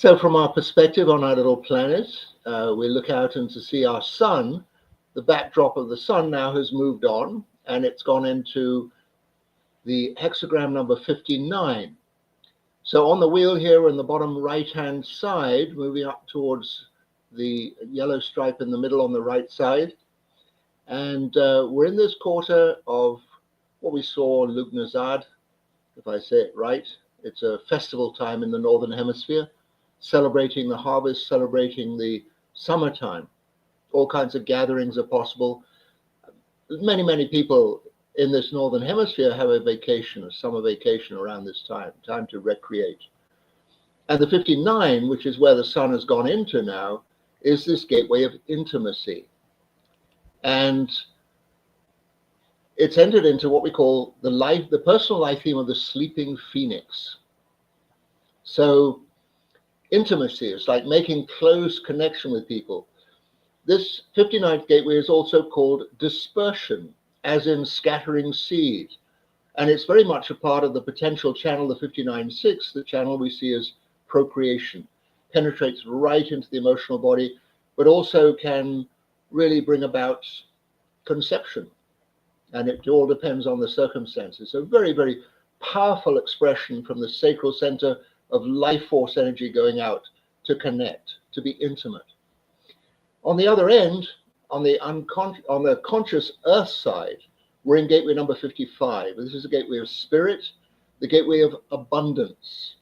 So from our perspective on our little planet, we look out and to see our sun. The backdrop of the sun now has moved on, and it's gone into the hexagram number 59. So on the wheel here in the bottom right-hand side, moving up towards the yellow stripe in the middle on the right side. And we're in this quarter of what we saw Lugnazad, if I say it right. It's a festival time in the Northern Hemisphere, celebrating the harvest, celebrating the summertime. All kinds of gatherings are possible. Many people in this Northern Hemisphere have a vacation, a summer vacation around this time to recreate. And the 59, which is where the sun has gone into now, is this gateway of intimacy. And it's entered into what we call the personal life theme of the sleeping phoenix. So intimacy is like making close connection with people. This 59th gateway is also called dispersion, as in scattering seed. And it's very much a part of the potential channel, the 59-6, the channel we see as procreation. Penetrates right into the emotional body, but also can really bring about conception. And it all depends on the circumstances. So very, very powerful expression from the sacral center of life force energy going out to connect, to be intimate. On the other end, on the conscious earth side, we're in gateway number 55. This is the gateway of spirit, the gateway of abundance.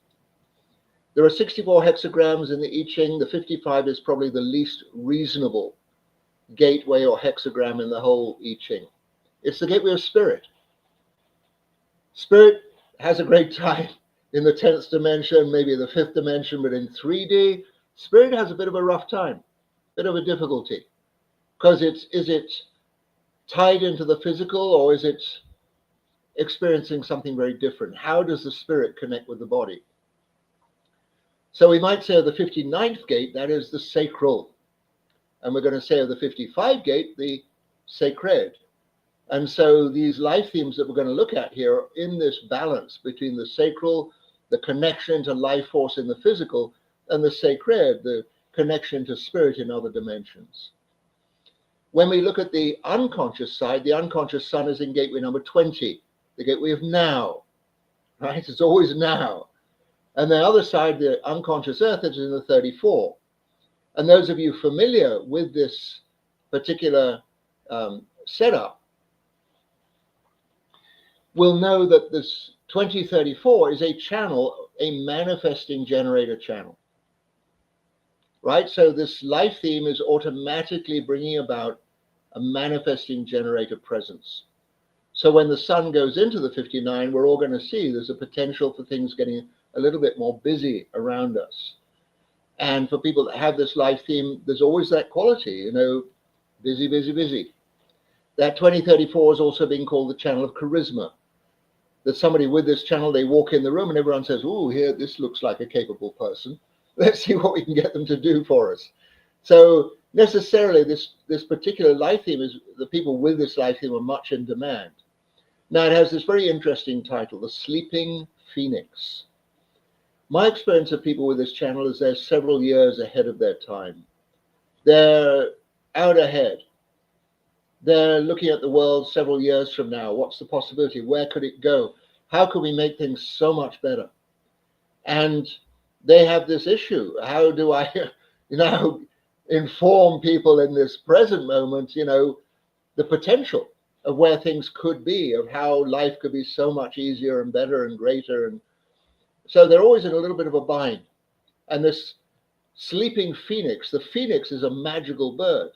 There are 64 hexagrams in the I Ching. The 55 is probably the least reasonable gateway or hexagram in the whole I Ching. It's the gateway of spirit. Spirit has a great time in the 10th dimension, maybe the 5th dimension, but in 3D, spirit has a bit of a rough time, bit of a difficulty. Because is it tied into the physical, or is it experiencing something very different? How does the spirit connect with the body? So we might say of the 59th gate, that is the sacral. And we're going to say of the 55 gate, the sacred. And so these life themes that we're going to look at here are in this balance between the sacral, the connection to life force in the physical, and the sacred, the connection to spirit in other dimensions. When we look at the unconscious side, the unconscious sun is in gateway number 20, the gateway of now, right? It's always now. And the other side, the unconscious earth, is in the 34. And those of you familiar with this particular setup will know that this 2034 is a channel, a manifesting generator channel. Right? So this life theme is automatically bringing about a manifesting generator presence. So when the sun goes into the 59, we're all going to see there's a potential for things getting a little bit more busy around us. And for people that have this life theme, there's always that quality, busy, busy, busy. That 2034 is also being called the channel of charisma. That somebody with this channel, they walk in the room and everyone says, "Oh, here, this looks like a capable person. Let's see what we can get them to do for us." So necessarily this particular life theme is, the people with this life theme are much in demand. Now it has this very interesting title, the Sleeping Phoenix. My experience of people with this channel is they're several years ahead of their time. They're out ahead. They're looking at the world several years from now. What's the possibility? Where could it go? How can we make things so much better? And they have this issue. How do I, inform people in this present moment, the potential of where things could be, of how life could be so much easier and better and greater. And so they're always in a little bit of a bind. And this sleeping phoenix, the phoenix is a magical bird.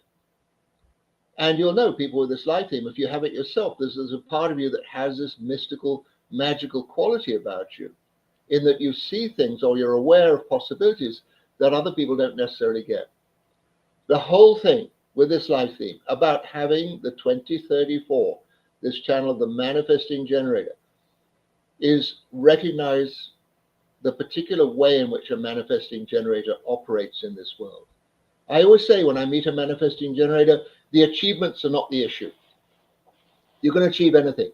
And you'll know people with this life theme, if you have it yourself, there's a part of you that has this mystical, magical quality about you, in that you see things or you're aware of possibilities that other people don't necessarily get. The whole thing with this life theme about having the 2034, this channel of the manifesting generator, is recognize the particular way in which a manifesting generator operates in this world. I always say when I meet a manifesting generator, the achievements are not the issue. You can achieve anything.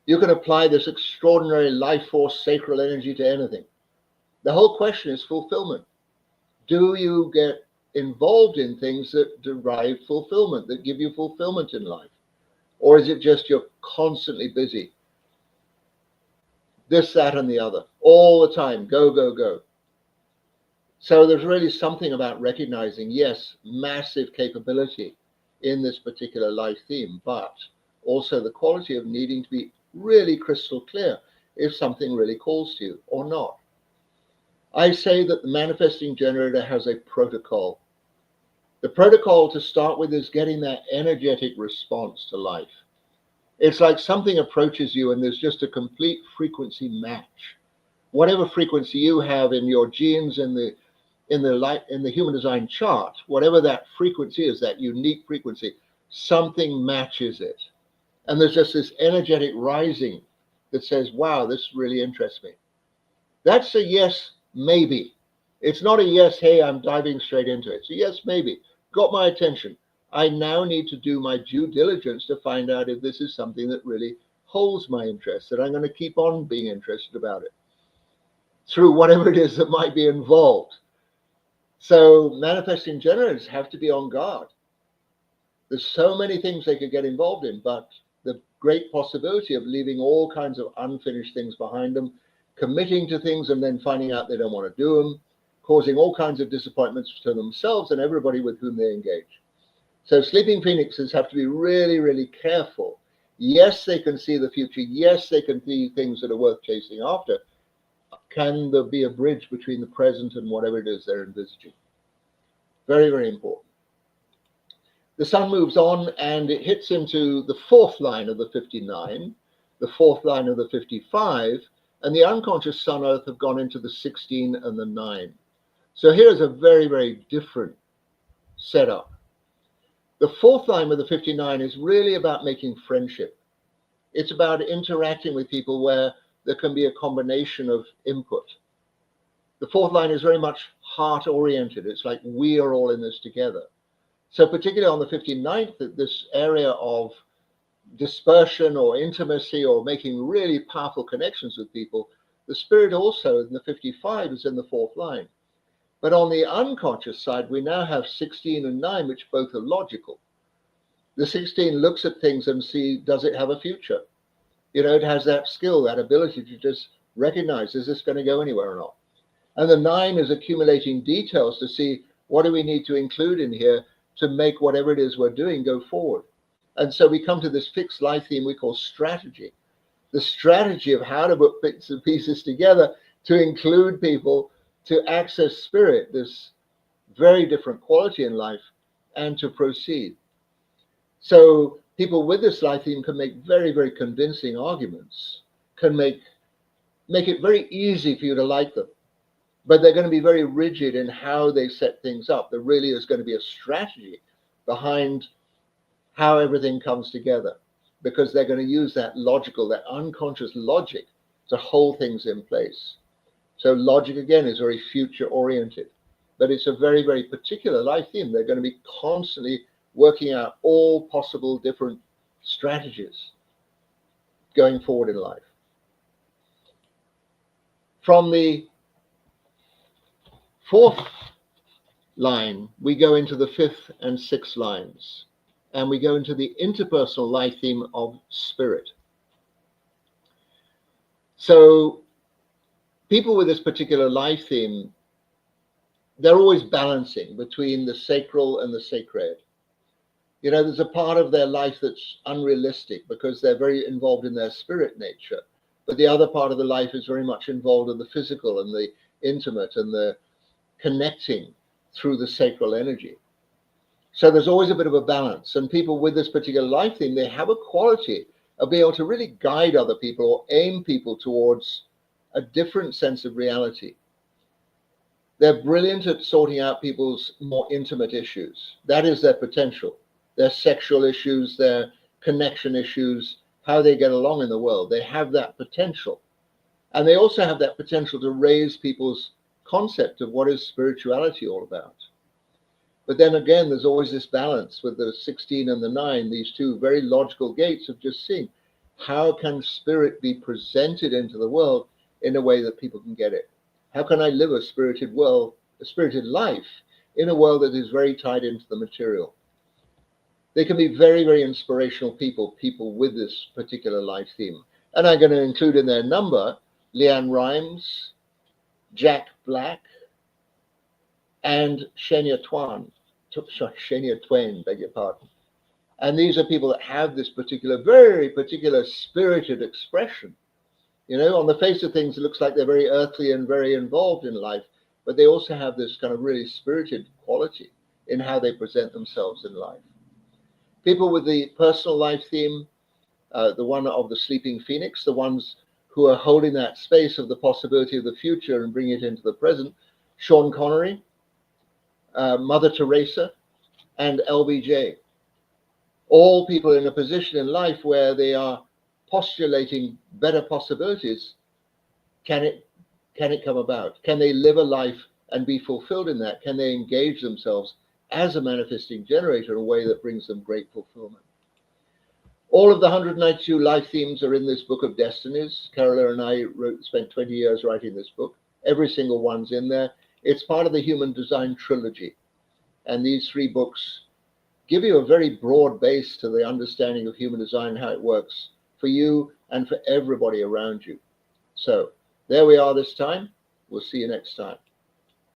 You can apply this extraordinary life force, sacral energy to anything. The whole question is fulfillment. Do you get involved in things that derive fulfillment, that give you fulfillment in life? Or is it just you're constantly busy? This, that, and the other, all the time, go, go, go. So there's really something about recognizing, yes, massive capability in this particular life theme, but also the quality of needing to be really crystal clear if something really calls to you or not. I say that the manifesting generator has a protocol. The protocol to start with is getting that energetic response to life. It's like something approaches you and there's just a complete frequency match. Whatever frequency you have in your genes, in the human design chart, whatever that frequency is, that unique frequency, something matches it. And there's just this energetic rising that says, wow, this really interests me. That's a yes, maybe. It's not a yes, hey, I'm diving straight into it. It's a yes, maybe. Got my attention. I now need to do my due diligence to find out if this is something that really holds my interest, that I'm going to keep on being interested about it through whatever it is that might be involved. So manifesting generators have to be on guard. There's so many things they could get involved in, but the great possibility of leaving all kinds of unfinished things behind them, committing to things and then finding out they don't want to do them, causing all kinds of disappointments to themselves and everybody with whom they engage. So sleeping phoenixes have to be really, really careful. Yes, they can see the future. Yes, they can see things that are worth chasing after. Can there be a bridge between the present and whatever it is they're envisaging? Very, very important. The sun moves on and it hits into the fourth line of the 59, the fourth line of the 55, and the unconscious sun earth have gone into the 16 and the 9. So here's a very, very different setup. The fourth line of the 59 is really about making friendship. It's about interacting with people where there can be a combination of input. The fourth line is very much heart-oriented. It's like we are all in this together. So particularly on the 59th, this area of dispersion or intimacy or making really powerful connections with people, the spirit also in the 55 is in the fourth line. But on the unconscious side, we now have 16 and 9, which both are logical. The 16 looks at things and see, does it have a future? You know, it has that skill, that ability to just recognize, is this going to go anywhere or not? And the 9 is accumulating details to see what do we need to include in here to make whatever it is we're doing go forward. And so we come to this fixed life theme we call strategy. The strategy of how to put bits and pieces together to include people, to access spirit, this very different quality in life, and to proceed. So people with this life theme can make very, very convincing arguments, can make it very easy for you to like them. But they're going to be very rigid in how they set things up. There really is going to be a strategy behind how everything comes together, because they're going to use that logical, that unconscious logic to hold things in place. So logic, again, is very future-oriented, but it's a very, very particular life theme. They're going to be constantly working out all possible different strategies going forward in life. From the fourth line, we go into the fifth and sixth lines, and we go into the interpersonal life theme of spirit. So people with this particular life theme, they're always balancing between the sacral and the sacred. You know, there's a part of their life that's unrealistic because they're very involved in their spirit nature, but the other part of the life is very much involved in the physical and the intimate and the connecting through the sacral energy. So there's always a bit of a balance, and people with this particular life theme, they have a quality of being able to really guide other people or aim people towards a different sense of reality. They're brilliant at sorting out people's more intimate issues. That is their potential. Their sexual issues, their connection issues, how they get along in the world. They have that potential. And they also have that potential to raise people's concept of what is spirituality all about. But then again, there's always this balance with the 16 and the 9, these two very logical gates of just seeing how can spirit be presented into the world in a way that people can get it. How can I live a spirited world a spirited life in a world that is very tied into the material. They can be very, very inspirational people with this particular life theme. And I'm going to include in their number Leanne Rimes, Jack Black, and Shania Twain, beg your pardon. And these are people that have this particular, very particular spirited expression. You know, on the face of things, it looks like they're very earthly and very involved in life, but they also have this kind of really spirited quality in how they present themselves in life. People with the personal life theme, the one of the sleeping phoenix, the ones who are holding that space of the possibility of the future and bringing it into the present, Sean Connery, Mother Teresa, and LBJ. All people in a position in life where they are postulating better possibilities. Can it come about? Can they live a life and be fulfilled in that? Can they engage themselves as a manifesting generator in a way that brings them great fulfillment? All of the 192 life themes are in this book of destinies. Carola and I spent 20 years writing this book. Every single one's in there. It's part of the Human Design Trilogy. And these 3 books give you a very broad base to the understanding of human design, how it works for you and for everybody around you. So there we are this time. We'll see you next time.